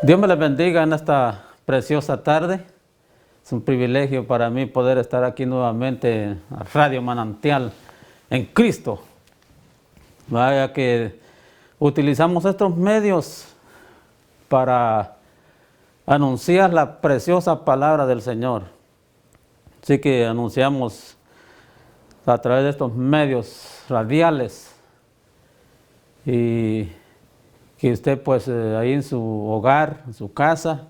Dios me les bendiga en esta preciosa tarde. Es un privilegio para mí poder estar aquí nuevamente en Radio Manantial en Cristo. Vaya que utilizamos estos medios para anunciar la preciosa palabra del Señor. Así que anunciamos a través de estos medios radiales y que usted pues ahí en su hogar, en su casa,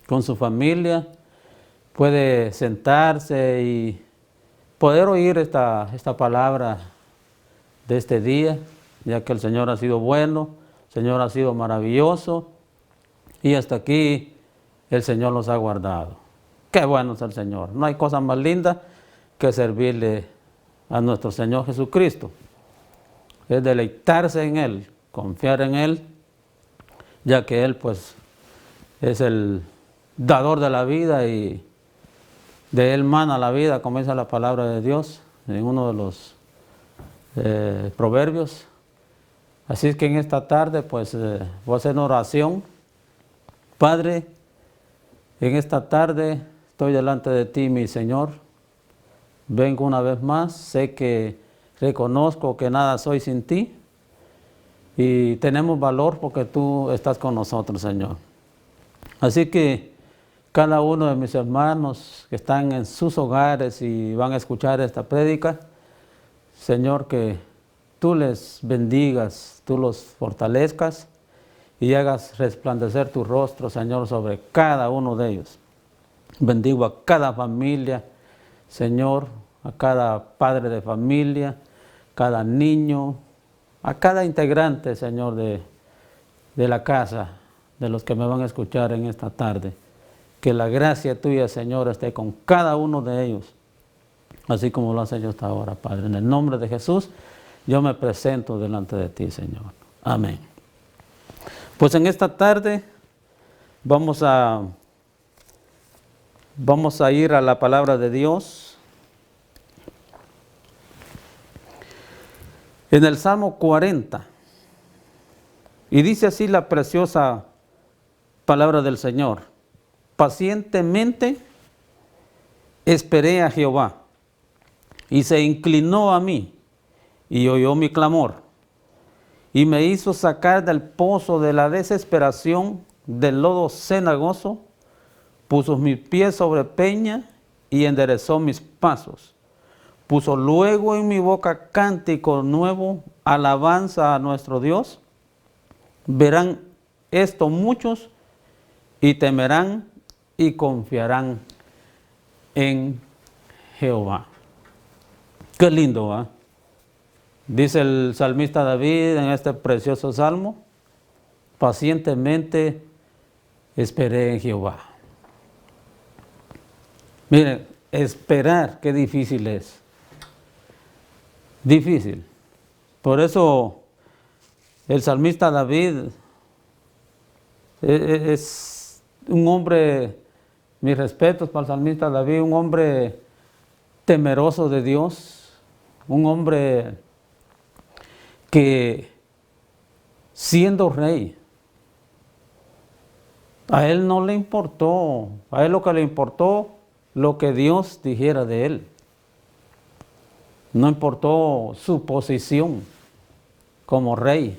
con su familia, puede sentarse y poder oír esta palabra de este día, ya que el Señor ha sido bueno, el Señor ha sido maravilloso y hasta aquí el Señor los ha guardado. Qué bueno es el Señor. No hay cosa más linda que servirle a nuestro Señor Jesucristo. Es deleitarse en Él, confiar en Él, ya que Él pues es el dador de la vida y de Él mana la vida, como dice la palabra de Dios en uno de los proverbios. Así es que en esta tarde pues voy a hacer una oración. Padre, en esta tarde estoy delante de ti, mi Señor. Vengo una vez más, sé que reconozco que nada soy sin ti y tenemos valor porque tú estás con nosotros, Señor. Así que cada uno de mis hermanos que están en sus hogares y van a escuchar esta prédica, Señor, que tú les bendigas, tú los fortalezcas y hagas resplandecer tu rostro, Señor, sobre cada uno de ellos. Bendigo a cada familia, Señor, a cada padre de familia, cada niño, a cada integrante, Señor, de la casa, de los que me van a escuchar en esta tarde. Que la gracia tuya, Señor, esté con cada uno de ellos, así como lo has hecho hasta ahora, Padre. En el nombre de Jesús, yo me presento delante de ti, Señor. Amén. Pues en esta tarde vamos a ir a la palabra de Dios. En el Salmo 40, y dice así la preciosa palabra del Señor: pacientemente esperé a Jehová, y se inclinó a mí, y oyó mi clamor, y me hizo sacar del pozo de la desesperación, del lodo cenagoso, puso mis pies sobre peña, y enderezó mis pasos. Puso luego en mi boca cántico nuevo, alabanza a nuestro Dios. Verán esto muchos y temerán y confiarán en Jehová. Qué lindo, ¿va? Dice el salmista David en este precioso salmo: pacientemente esperé en Jehová. Miren, esperar, qué difícil es. Difícil. Por eso el salmista David es un hombre, mis respetos para el salmista David, un hombre temeroso de Dios, un hombre que siendo rey, a él no le importó, a él lo que le importó, lo que Dios dijera de él. No importó su posición como rey.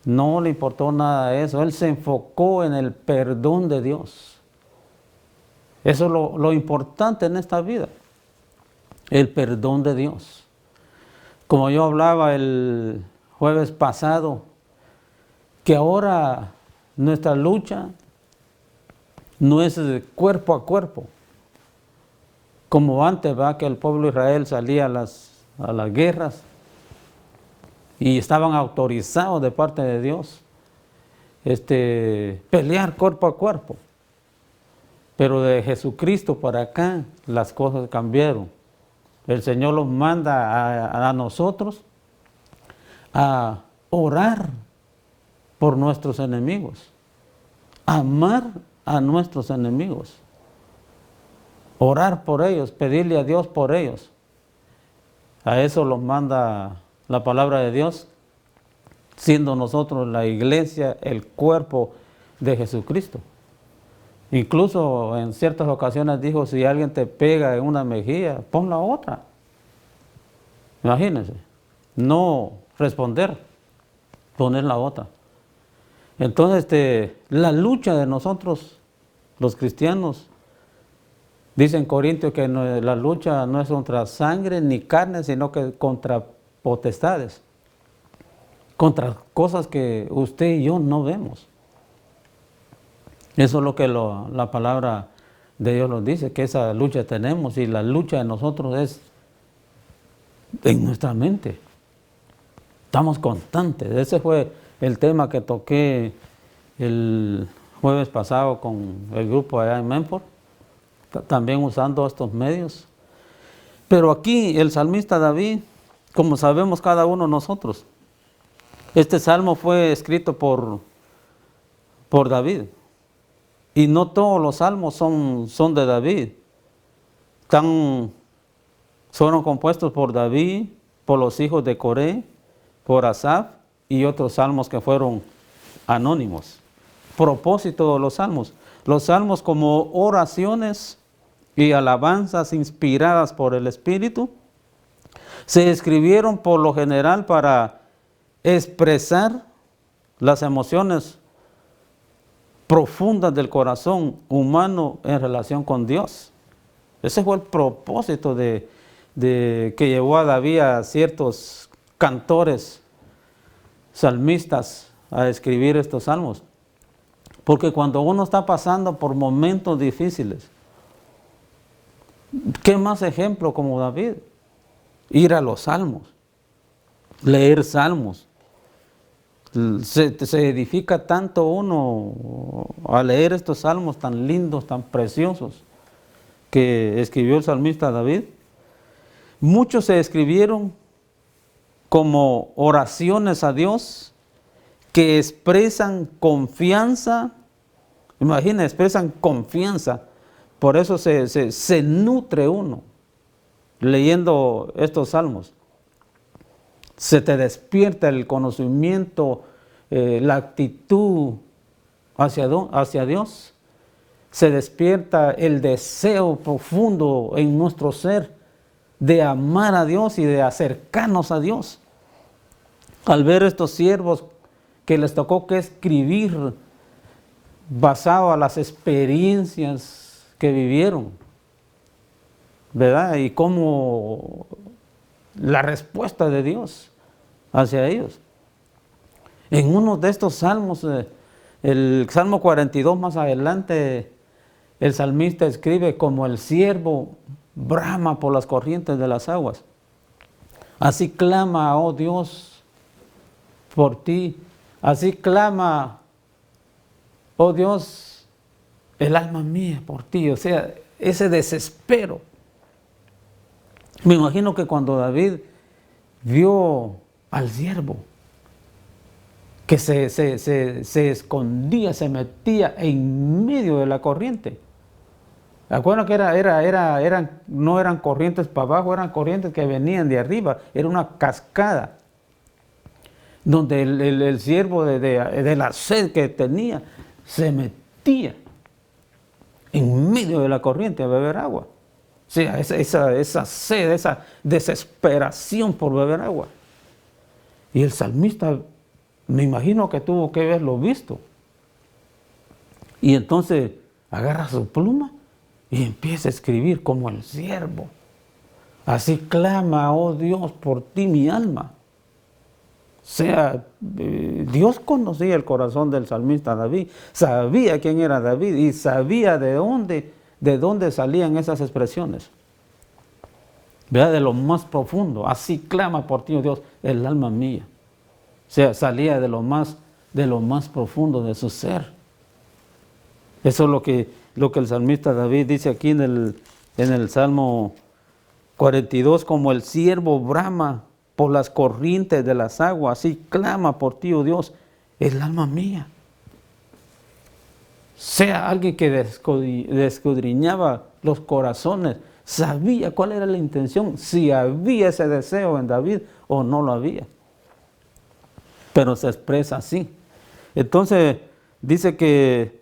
No le importó nada de eso. Él se enfocó en el perdón de Dios. Eso es lo importante en esta vida. El perdón de Dios. Como yo hablaba el jueves pasado, que ahora nuestra lucha no es de cuerpo a cuerpo. Como antes, va, que el pueblo de Israel salía a las guerras y estaban autorizados de parte de Dios pelear cuerpo a cuerpo. Pero de Jesucristo para acá las cosas cambiaron. El Señor los manda a nosotros a orar por nuestros enemigos, amar a nuestros enemigos. Orar por ellos, pedirle a Dios por ellos. A eso los manda la palabra de Dios, siendo nosotros la iglesia, el cuerpo de Jesucristo. Incluso en ciertas ocasiones dijo, si alguien te pega en una mejilla, pon la otra. Imagínense, no responder, poner la otra. Entonces, la lucha de nosotros, los cristianos, dice en Corintios que la lucha no es contra sangre ni carne, sino que contra potestades, contra cosas que usted y yo no vemos. Eso es lo que la palabra de Dios nos dice, que esa lucha tenemos, y la lucha de nosotros es en nuestra mente. Estamos constantes. Ese fue el tema que toqué el jueves pasado con el grupo allá en Memphis, también usando estos medios. Pero aquí el salmista David, como sabemos cada uno de nosotros, este salmo fue escrito por David. Y no todos los salmos son de David. Fueron compuestos por David, por los hijos de Coré, por Asaf y otros salmos que fueron anónimos. Propósito de los salmos. Los salmos como oraciones y alabanzas inspiradas por el Espíritu se escribieron por lo general para expresar las emociones profundas del corazón humano en relación con Dios. Ese fue el propósito de que llevó a David a ciertos cantores, salmistas, a escribir estos salmos. Porque cuando uno está pasando por momentos difíciles, ¿qué más ejemplo como David? Ir a los salmos, leer salmos. Se edifica tanto uno a leer estos salmos tan lindos, tan preciosos que escribió el salmista David. Muchos se escribieron como oraciones a Dios que expresan confianza. Imagina, expresan confianza. Por eso se nutre uno leyendo estos salmos. Se te despierta el conocimiento, la actitud hacia Dios. Se despierta el deseo profundo en nuestro ser de amar a Dios y de acercarnos a Dios. Al ver estos siervos que les tocó que escribir basado a las experiencias que vivieron, ¿verdad? Y cómo la respuesta de Dios hacia ellos. En uno de estos salmos, el Salmo 42 más adelante, el salmista escribe: como el ciervo brama por las corrientes de las aguas, así clama, oh Dios, por ti, así clama, oh Dios, el alma mía por ti. O sea, ese desespero. Me imagino que cuando David vio al siervo que se escondía, se metía en medio de la corriente. ¿Acuerdan que no eran corrientes para abajo, eran corrientes que venían de arriba? Era una cascada donde el siervo de la sed que tenía se metía en medio de la corriente a beber agua. O sea, esa sed, esa desesperación por beber agua. Y el salmista, me imagino que tuvo que haberlo visto. Y entonces agarra su pluma y empieza a escribir: como el siervo. Así clama, oh Dios, por ti mi alma. O sea, Dios conocía el corazón del salmista David, sabía quién era David y sabía de dónde salían esas expresiones. ¿Verdad? De lo más profundo. Así clama por ti, oh Dios, el alma mía. O sea, salía de lo más profundo de su ser. Eso es lo que el salmista David dice aquí en el Salmo 42, como el ciervo brama por las corrientes de las aguas, así clama por ti, oh Dios, el alma mía. Sea alguien que descudriñaba los corazones, sabía cuál era la intención, si había ese deseo en David o no lo había. pero se expresa así. Entonces dice que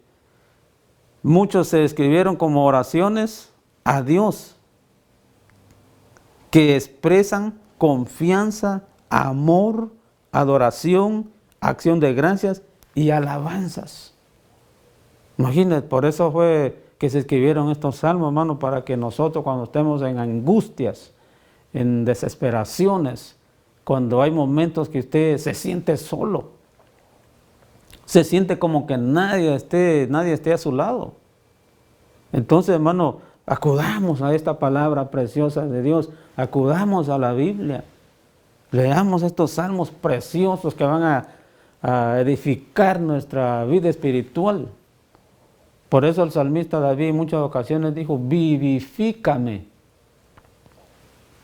muchos se escribieron como oraciones a Dios, que expresan confianza, amor, adoración, acción de gracias y alabanzas. Imagínense, por eso fue que se escribieron estos salmos, hermano, para que nosotros cuando estemos en angustias, en desesperaciones, cuando hay momentos que usted se siente solo, se siente como que nadie esté a su lado. Entonces, hermano, acudamos a esta palabra preciosa de Dios, acudamos a la Biblia, leamos estos salmos preciosos que van a edificar nuestra vida espiritual. Por eso el salmista David en muchas ocasiones dijo, vivifícame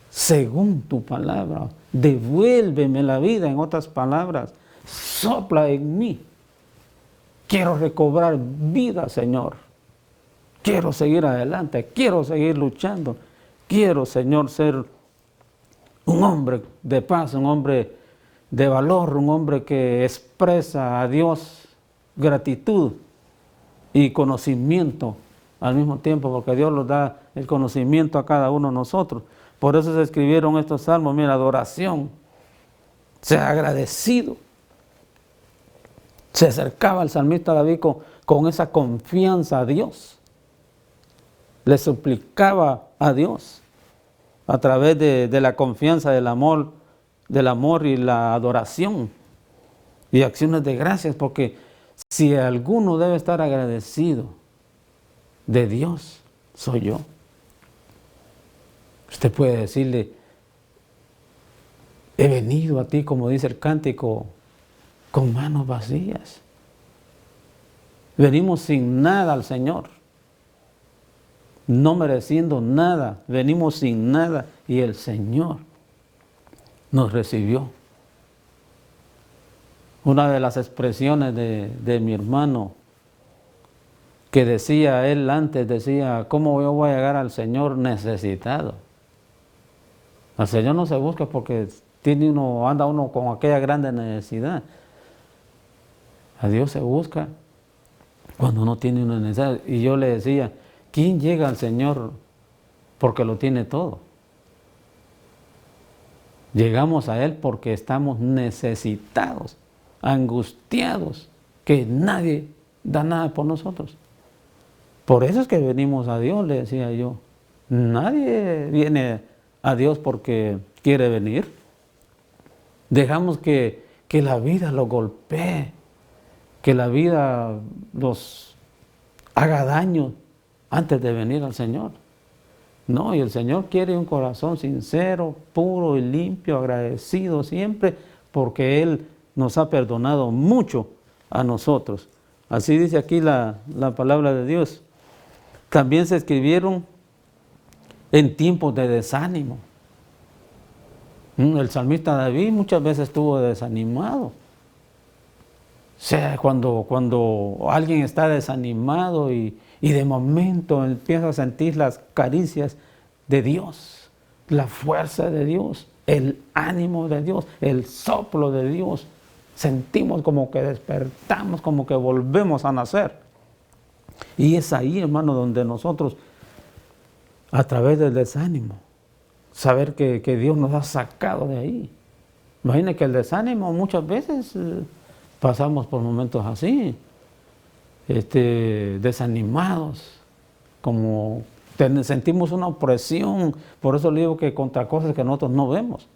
según tu palabra, devuélveme la vida, en otras palabras, sopla en mí. Quiero recobrar vida, Señor. Quiero seguir adelante, quiero seguir luchando. Quiero, Señor, ser un hombre de paz, un hombre de valor, un hombre que expresa a Dios gratitud y conocimiento al mismo tiempo, porque Dios nos da el conocimiento a cada uno de nosotros. Por eso se escribieron estos salmos, mira, adoración, sea agradecido. Se acercaba el salmista David con esa confianza a Dios. Le suplicaba a Dios a través de la confianza, del amor y la adoración y acciones de gracias, porque si alguno debe estar agradecido de Dios, soy yo. Usted puede decirle, he venido a ti, como dice el cántico, con manos vacías. Venimos sin nada al Señor, no mereciendo nada, venimos sin nada y el Señor nos recibió. Una de las expresiones de mi hermano que decía, él antes decía, ¿cómo yo voy a llegar al Señor necesitado? Al Señor no se busca porque anda uno con aquella grande necesidad. A Dios se busca cuando uno tiene una necesidad. Y yo le decía, ¿quién llega al Señor porque lo tiene todo? Llegamos a Él porque estamos necesitados, angustiados, que nadie da nada por nosotros. Por eso es que venimos a Dios, le decía yo. Nadie viene a Dios porque quiere venir. Dejamos que la vida los golpee, que la vida los haga daño antes de venir al Señor. No, y el Señor quiere un corazón sincero, puro y limpio, agradecido siempre, porque Él nos ha perdonado mucho a nosotros. Así dice aquí la palabra de Dios. También se escribieron en tiempos de desánimo. El salmista David muchas veces estuvo desanimado. O sea, cuando alguien está desanimado y de momento empieza a sentir las caricias de Dios, la fuerza de Dios, el ánimo de Dios, el soplo de Dios, sentimos como que despertamos, como que volvemos a nacer. Y es ahí, hermano, donde nosotros, a través del desánimo, saber que Dios nos ha sacado de ahí. Imagine que el desánimo muchas veces pasamos por momentos así, desanimados, como sentimos una opresión. Por eso le digo que contra cosas que nosotros no vemos.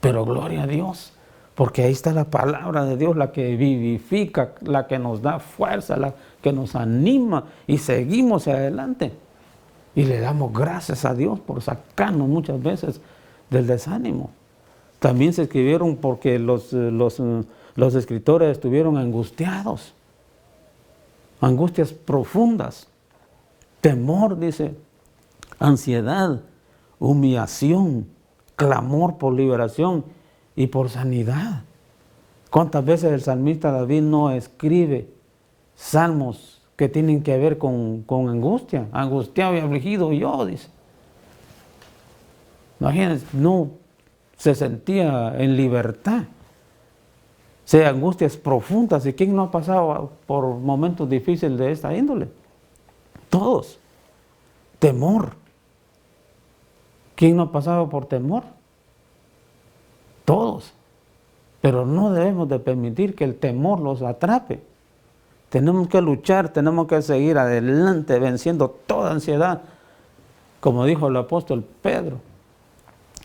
Pero gloria a Dios, porque ahí está la palabra de Dios, la que vivifica, la que nos da fuerza, la que nos anima y seguimos hacia adelante. Y le damos gracias a Dios por sacarnos muchas veces del desánimo. También se escribieron porque los escritores estuvieron angustiados, angustias profundas, temor, dice, ansiedad, humillación, clamor por liberación y por sanidad. ¿Cuántas veces el salmista David no escribe salmos que tienen que ver con angustia? Angustiado y afligido yo, dice. Imagínense, no se sentía en libertad. sea angustias profundas. ¿Y quién no ha pasado por momentos difíciles de esta índole? Todos. Temor. ¿Quién no ha pasado por temor? Todos. Pero no debemos de permitir que el temor los atrape. Tenemos que luchar, tenemos que seguir adelante, venciendo toda ansiedad, como dijo el apóstol Pedro,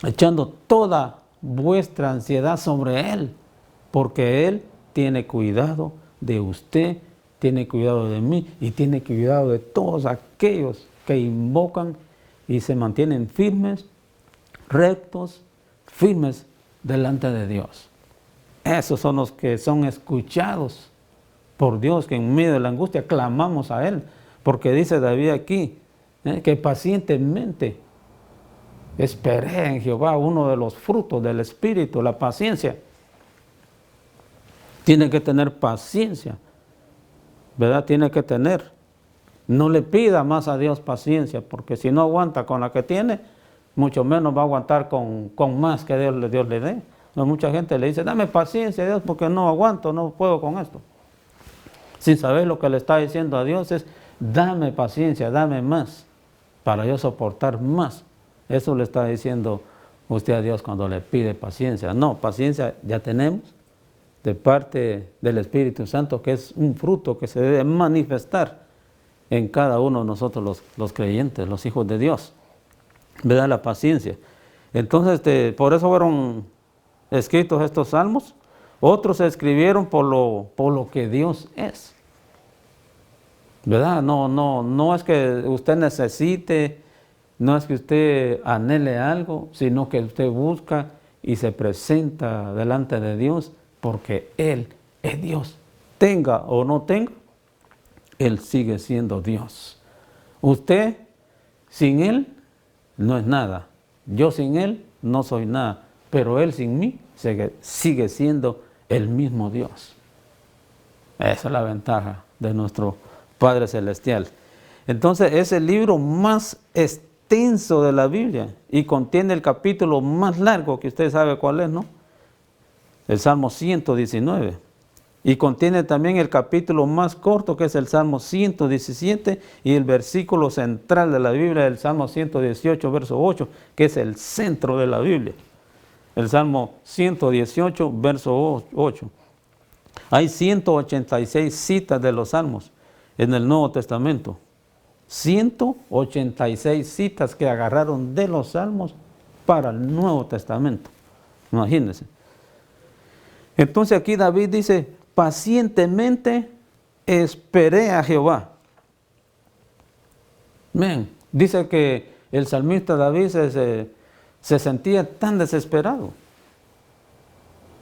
echando toda vuestra ansiedad sobre Él, porque Él tiene cuidado de usted, tiene cuidado de mí y tiene cuidado de todos aquellos que invocan y se mantienen firmes, rectos, firmes delante de Dios. Esos son los que son escuchados por Dios, que en medio de la angustia clamamos a Él, porque dice David aquí, que pacientemente esperé en Jehová, uno de los frutos del Espíritu, la paciencia. Tiene que tener paciencia, ¿verdad? Tiene que tener. No le pida más a Dios paciencia, porque si no aguanta con la que tiene, mucho menos va a aguantar con más que Dios le dé. No, mucha gente le dice, dame paciencia, Dios, porque no aguanto, no puedo con esto. Sin saber lo que le está diciendo a Dios es, dame paciencia, dame más, para yo soportar más. Eso le está diciendo usted a Dios cuando le pide paciencia. No, paciencia ya tenemos de parte del Espíritu Santo, que es un fruto que se debe manifestar en cada uno de nosotros los creyentes, los hijos de Dios. ¿Verdad? La paciencia. Entonces, por eso fueron escritos estos salmos. Otros se escribieron por lo que Dios es. ¿Verdad? No es que usted necesite, no es que usted anhele algo, sino que usted busca y se presenta delante de Dios porque Él es Dios. Tenga o no tenga, Él sigue siendo Dios. Usted sin Él no es nada. Yo sin Él no soy nada. Pero Él sin mí sigue siendo el mismo Dios. Esa es la ventaja de nuestro Padre Celestial. Entonces es el libro más extenso de la Biblia y contiene el capítulo más largo, que usted sabe cuál es, ¿no? El Salmo 119. Y contiene también el capítulo más corto, que es el Salmo 117, y el versículo central de la Biblia, el Salmo 118, verso 8, que es el centro de la Biblia. El Salmo 118, verso 8. Hay 186 citas de los Salmos en el Nuevo Testamento. 186 citas que agarraron de los Salmos para el Nuevo Testamento. Imagínense. Entonces aquí David dice, pacientemente esperé a Jehová. Ven, dice que el salmista David se sentía tan desesperado,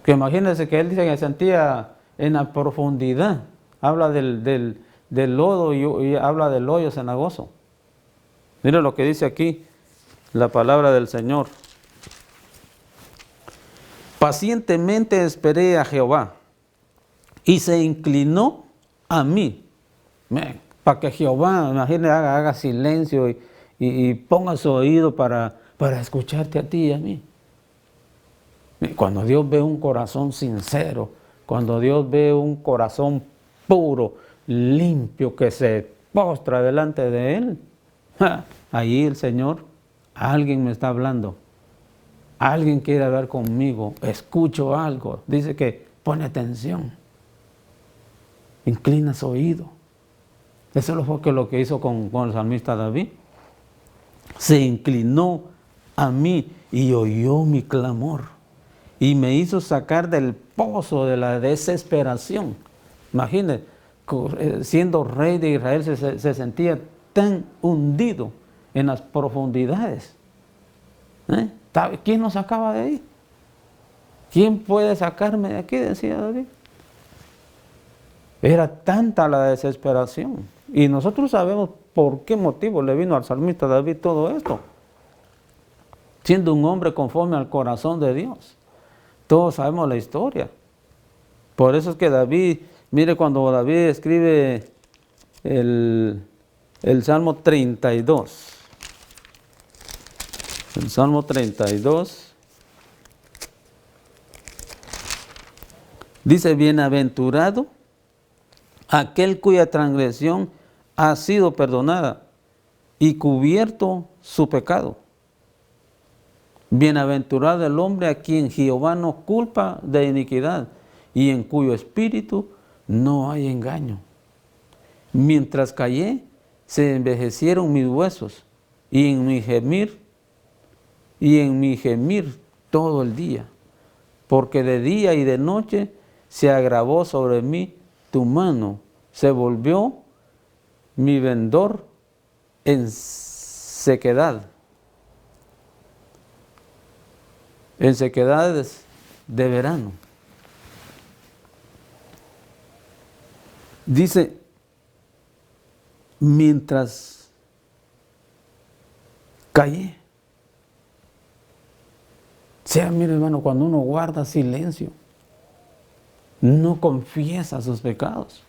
que imagínense que él dice que se sentía en la profundidad. Habla del lodo y habla del hoyo cenagoso. Mire lo que dice aquí la palabra del Señor. Pacientemente esperé a Jehová y se inclinó a mí. Para que Jehová, imagínate, haga silencio y ponga su oído para escucharte a ti y a mí. Cuando Dios ve un corazón sincero, cuando Dios ve un corazón puro, limpio, que se postra delante de Él, ahí el Señor, alguien me está hablando, alguien quiere hablar conmigo, escucho algo, dice que pone atención, inclina su oído. Eso fue lo que hizo con el salmista David. Se inclinó a mí y oyó mi clamor y me hizo sacar del pozo de la desesperación. Imagínense, siendo rey de Israel se sentía tan hundido en las profundidades. ¿Quién nos sacaba de ahí? ¿Quién puede sacarme de aquí?, decía David. Era tanta la desesperación. Y nosotros sabemos por qué motivo le vino al salmista David todo esto. Siendo un hombre conforme al corazón de Dios. Todos sabemos la historia. Por eso es que David, mire, cuando David escribe el Salmo 32. El Salmo 32 Dice, bienaventurado aquel cuya transgresión ha sido perdonada y cubierto su pecado. Bienaventurado el hombre a quien Jehová no culpa de iniquidad y en cuyo espíritu no hay engaño. Mientras callé, se envejecieron mis huesos y en mi gemir todo el día, porque de día y de noche se agravó sobre mí tu mano, se volvió mi vendor en sequedad. En sequedades de verano. Dice, mientras callé. O sea, mire hermano, cuando uno guarda silencio, no confiesa sus pecados.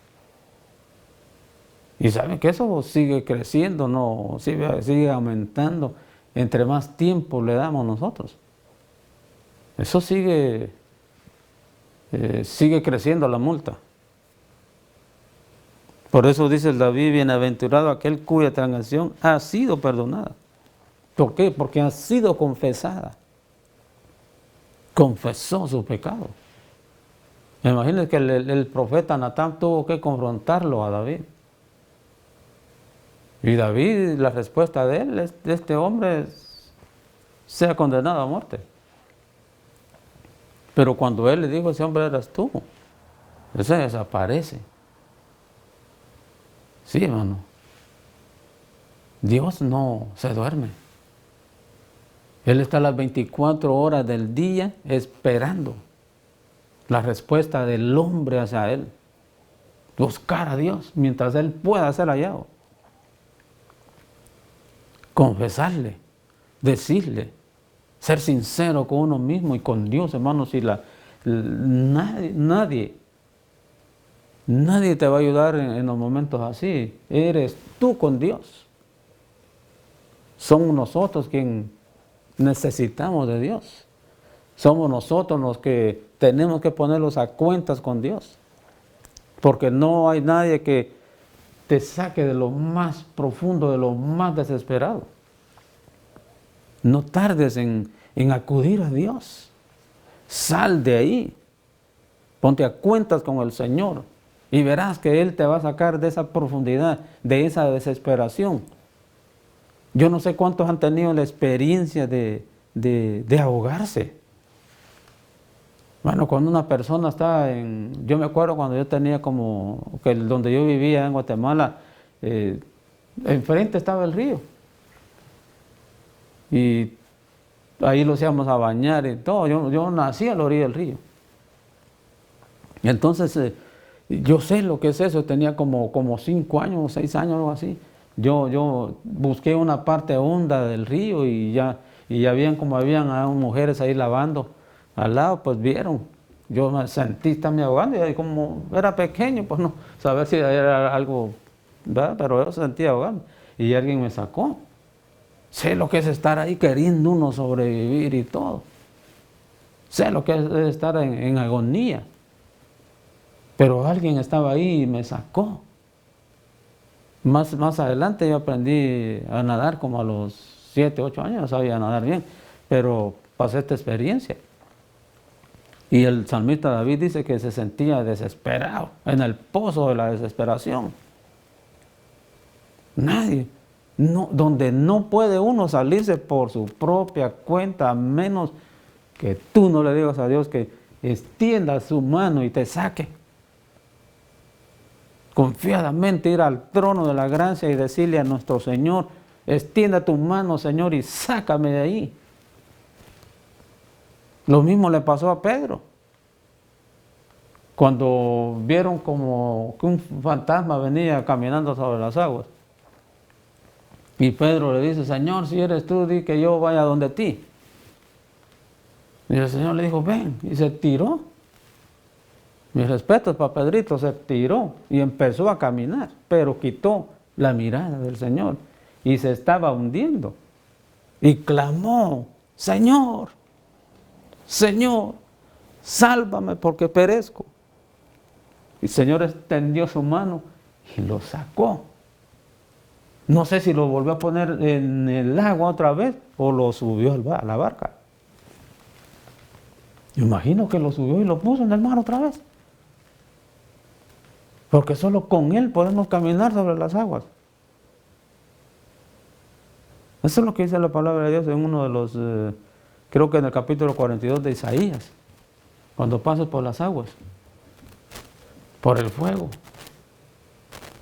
Y sabe que eso sigue creciendo, no sigue aumentando, entre más tiempo le damos nosotros. Eso sigue creciendo la multa. Por eso dice el David, bienaventurado aquel cuya transgresión ha sido perdonada. ¿Por qué? Porque ha sido confesada. Confesó su pecado. Imagínense que el profeta Natán tuvo que confrontarlo a David. Y David, la respuesta de él es, este hombre sea condenado a muerte. Pero cuando él le dijo, ese hombre eras tú, ese desaparece. Sí, hermano. Dios no se duerme. Él está las 24 horas del día esperando la respuesta del hombre hacia él. Buscar a Dios mientras él pueda ser hallado. Confesarle, decirle, ser sincero con uno mismo y con Dios, hermano. Si nadie te va a ayudar en los momentos así. Eres tú con Dios. Somos nosotros quienes necesitamos de Dios. Somos nosotros los que tenemos que ponerlos a cuentas con Dios. Porque no hay nadie que te saque de lo más profundo, de lo más desesperado. No tardes en acudir a Dios. Sal de ahí. Ponte a cuentas con el Señor. Y verás que Él te va a sacar de esa profundidad, de esa desesperación. Yo no sé cuántos han tenido la experiencia de ahogarse. Bueno, cuando una persona está yo me acuerdo cuando yo tenía donde yo vivía en Guatemala, enfrente estaba el río. Y ahí lo íbamos a bañar y todo. Yo nací a la orilla del río. Y entonces, yo sé lo que es eso. Tenía como 5 años o 6 años, algo así. Yo busqué una parte honda del río y habían mujeres ahí lavando al lado, pues vieron. Yo me sentí estarme ahogando y como era pequeño, pues no saber si era algo, ¿verdad? Pero yo sentía ahogando y alguien me sacó. Sé lo que es estar ahí queriendo uno sobrevivir y todo. Sé lo que es estar en agonía. Pero alguien estaba ahí y me sacó. Más adelante yo aprendí a nadar como a los 7, 8 años, sabía nadar bien, pero pasé esta experiencia. Y el salmista David dice que se sentía desesperado, en el pozo de la desesperación. Nadie, donde no puede uno salirse por su propia cuenta, a menos que tú no le digas a Dios que extienda su mano y te saque. Confiadamente ir al trono de la gracia y decirle a nuestro Señor, extienda tu mano, Señor, y sácame de ahí. Lo mismo le pasó a Pedro. Cuando vieron como que un fantasma venía caminando sobre las aguas. Y Pedro le dice, Señor, si eres tú, di que yo vaya donde ti. Y el Señor le dijo, ven, y se tiró. Mis respetos para Pedrito, se tiró y empezó a caminar, pero quitó la mirada del Señor y se estaba hundiendo. Y clamó, Señor, Señor, sálvame porque perezco. el Señor extendió su mano y lo sacó. No sé si lo volvió a poner en el agua otra vez o lo subió a la barca. Imagino que lo subió y lo puso en el mar otra vez. Porque solo con Él podemos caminar sobre las aguas. Eso es lo que dice la palabra de Dios en uno de los, creo que en el capítulo 42 de Isaías. Cuando pases por las aguas, por el fuego,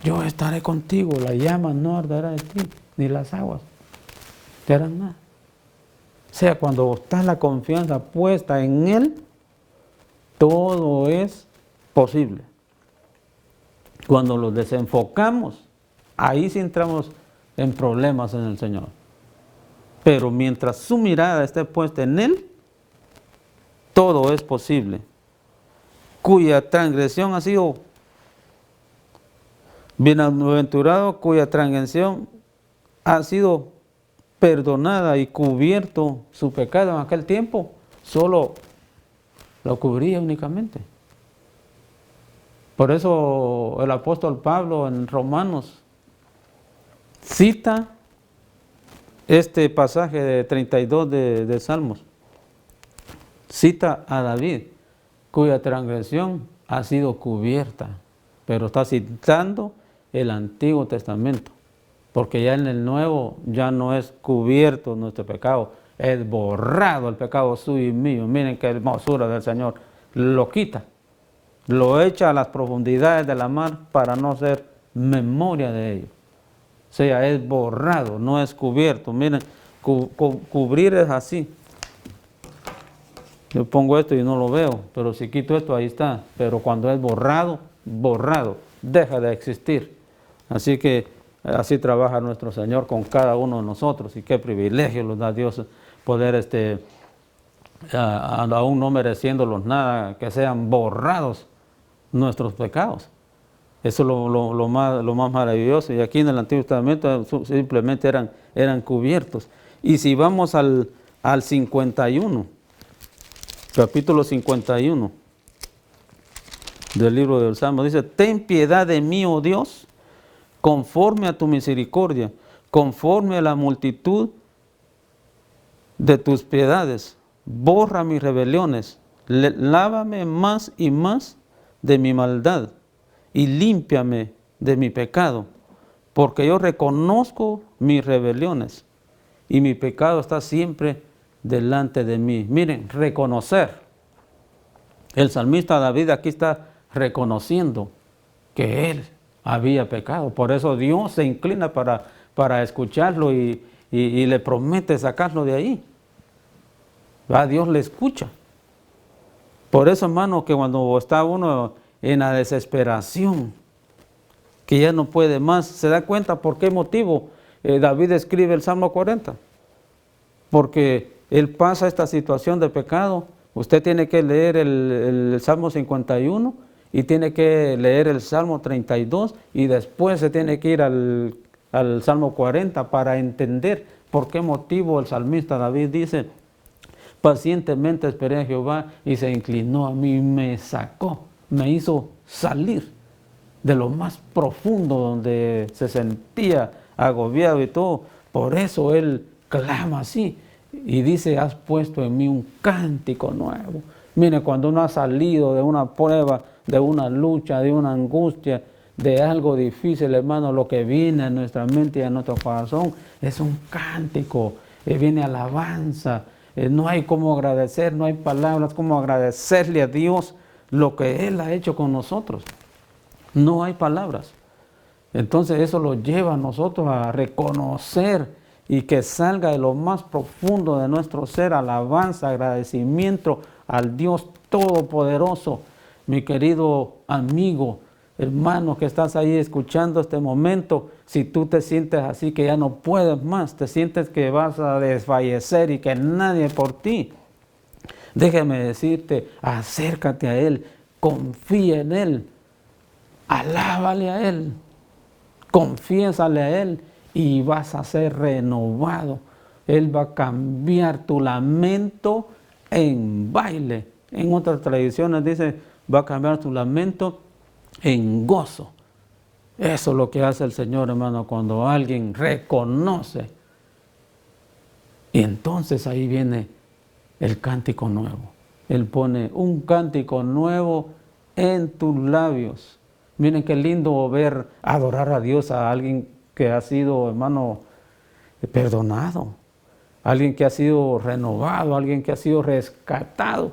yo estaré contigo, la llama no arderá de ti, ni las aguas te harán nada. O sea, cuando está la confianza puesta en Él, todo es posible. Cuando los desenfocamos, ahí sí entramos en problemas en el Señor. Pero mientras su mirada esté puesta en Él, todo es posible. Cuya transgresión ha sido bienaventurado, cuya transgresión ha sido perdonada y cubierto su pecado en aquel tiempo, solo lo cubría únicamente. Por eso el apóstol Pablo en Romanos cita este pasaje de 32 de Salmos. Cita a David, cuya transgresión ha sido cubierta, pero está citando el Antiguo Testamento, porque ya en el Nuevo ya no es cubierto nuestro pecado, es borrado el pecado suyo y mío. Miren qué hermosura del Señor, lo quita, lo echa a las profundidades de la mar para no ser memoria de ello. O sea, es borrado, no es cubierto. Miren, cubrir es así. Yo pongo esto y no lo veo, pero si quito esto, ahí está. Pero cuando es borrado, borrado, deja de existir. Así que así trabaja nuestro Señor con cada uno de nosotros. Y qué privilegio nos da Dios poder, aún no mereciéndolos nada, que sean borrados nuestros pecados. Eso es lo más maravilloso. Y aquí en el Antiguo Testamento simplemente eran cubiertos. Y si vamos al 51, capítulo 51 del libro del Salmo, dice: ten piedad de mí, oh Dios, conforme a tu misericordia, conforme a la multitud de tus piedades. Borra mis rebeliones, lávame más y más de mi maldad y límpiame de mi pecado, porque yo reconozco mis rebeliones y mi pecado está siempre delante de mí. Miren, reconocer. El salmista David aquí está reconociendo que él había pecado. Por eso Dios se inclina para escucharlo y le promete sacarlo de ahí. Dios le escucha. Por eso, hermano, que cuando está uno en la desesperación, que ya no puede más, se da cuenta por qué motivo David escribe el Salmo 40. Porque él pasa esta situación de pecado. Usted tiene que leer el Salmo 51 y tiene que leer el Salmo 32 y después se tiene que ir al Salmo 40 para entender por qué motivo el salmista David dice: pacientemente esperé a Jehová y se inclinó a mí y me sacó, me hizo salir de lo más profundo donde se sentía agobiado y todo. Por eso él clama así y dice: has puesto en mí un cántico nuevo. Mire, cuando uno ha salido de una prueba, de una lucha, de una angustia, de algo difícil, hermano, lo que viene a nuestra mente y a nuestro corazón es un cántico, viene alabanza. No hay cómo agradecer, no hay palabras como agradecerle a Dios lo que Él ha hecho con nosotros. No hay palabras. Entonces eso lo lleva a nosotros a reconocer y que salga de lo más profundo de nuestro ser alabanza, agradecimiento al Dios Todopoderoso. Mi querido amigo, hermano que estás ahí escuchando este momento, si tú te sientes así que ya no puedes más, te sientes que vas a desfallecer y que nadie por ti, déjame decirte, acércate a Él, confía en Él, alábale a Él, confiésale a Él y vas a ser renovado. Él va a cambiar tu lamento en baile. En otras tradiciones dice, va a cambiar tu lamento en gozo. Eso es lo que hace el Señor, hermano, cuando alguien reconoce. Y entonces ahí viene el cántico nuevo. Él pone un cántico nuevo en tus labios. Miren qué lindo ver adorar a Dios a alguien que ha sido, hermano, perdonado. Alguien que ha sido renovado, alguien que ha sido rescatado.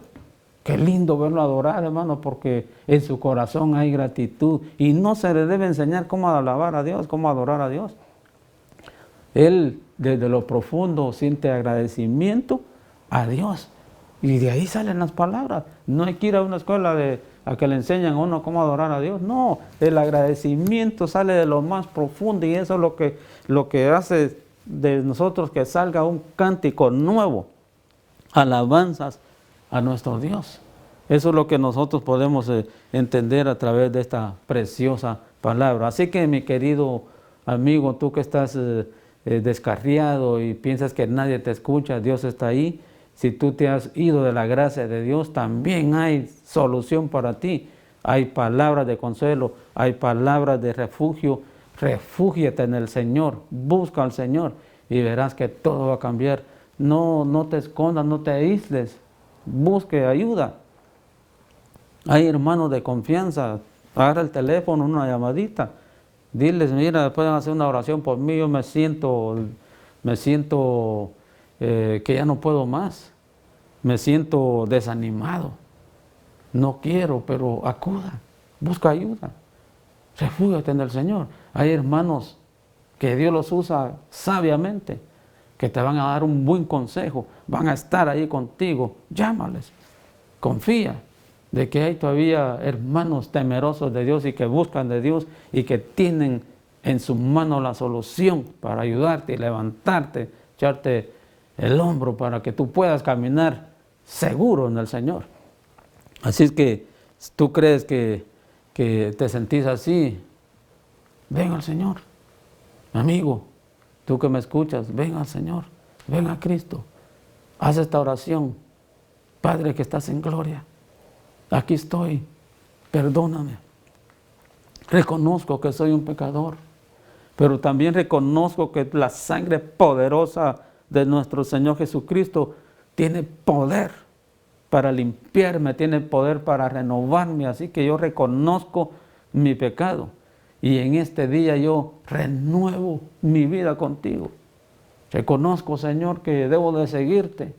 Qué lindo verlo adorar, hermano, porque en su corazón hay gratitud. Y no se le debe enseñar cómo alabar a Dios, cómo adorar a Dios. Él, desde lo profundo, siente agradecimiento a Dios. Y de ahí salen las palabras. No hay que ir a una escuela a que le enseñen a uno cómo adorar a Dios. No, el agradecimiento sale de lo más profundo y eso es lo que hace de nosotros que salga un cántico nuevo. Alabanzas a nuestro Dios. Eso es lo que nosotros podemos entender a través de esta preciosa palabra. Así que, mi querido amigo, tú que estás descarriado y piensas que nadie te escucha, Dios está ahí. Si tú te has ido de la gracia de Dios, también hay solución para ti. Hay palabras de consuelo, hay palabras de refugio. Refúgiate en el Señor, busca al Señor y verás que todo va a cambiar. No te escondas, no te aísles, busque ayuda. Hay hermanos de confianza, agarra el teléfono, una llamadita, diles, mira, pueden hacer una oración por mí, yo me siento que ya no puedo más, me siento desanimado, no quiero, pero acuda, busca ayuda, refúgiate en el Señor. Hay hermanos que Dios los usa sabiamente, que te van a dar un buen consejo, van a estar ahí contigo, llámales, confía de que hay todavía hermanos temerosos de Dios y que buscan de Dios y que tienen en sus manos la solución para ayudarte y levantarte, echarte el hombro para que tú puedas caminar seguro en el Señor. Así es que si tú crees que te sentís así, ven al Señor. Amigo, tú que me escuchas, ven al Señor, ven a Cristo. Haz esta oración. Padre que estás en gloria, aquí estoy, perdóname. Reconozco que soy un pecador, pero también reconozco que la sangre poderosa de nuestro Señor Jesucristo tiene poder para limpiarme, tiene poder para renovarme. Así que yo reconozco mi pecado y en este día yo renuevo mi vida contigo. Reconozco, Señor, que debo de seguirte,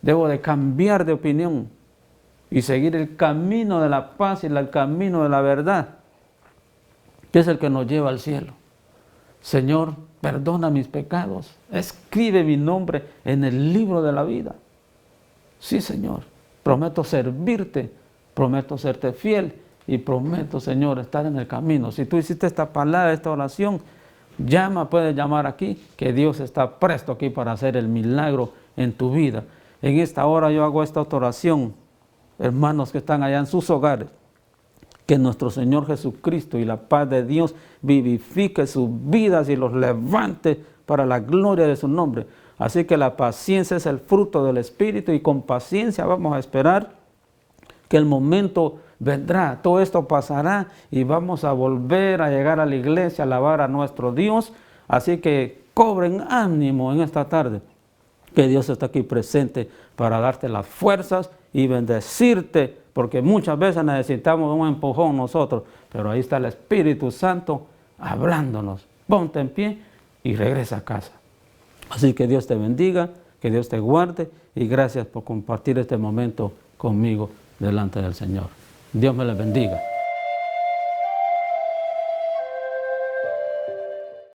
debo de cambiar de opinión y seguir el camino de la paz y el camino de la verdad, que es el que nos lleva al cielo. Señor, perdona mis pecados, escribe mi nombre en el libro de la vida. Sí, Señor, prometo servirte, prometo serte fiel y prometo, Señor, estar en el camino. Si tú hiciste esta palabra, esta oración, llama, puedes llamar aquí, que Dios está presto aquí para hacer el milagro en tu vida. En esta hora yo hago esta oración, hermanos que están allá en sus hogares, que nuestro Señor Jesucristo y la paz de Dios vivifique sus vidas y los levante para la gloria de su nombre. Así que la paciencia es el fruto del Espíritu y con paciencia vamos a esperar que el momento vendrá. Todo esto pasará y vamos a volver a llegar a la iglesia, a alabar a nuestro Dios. Así que cobren ánimo en esta tarde, que Dios está aquí presente para darte las fuerzas y bendecirte, porque muchas veces necesitamos un empujón nosotros, pero ahí está el Espíritu Santo hablándonos. Ponte en pie y regresa a casa. Así que Dios te bendiga, que Dios te guarde y gracias por compartir este momento conmigo delante del Señor. Dios me les bendiga.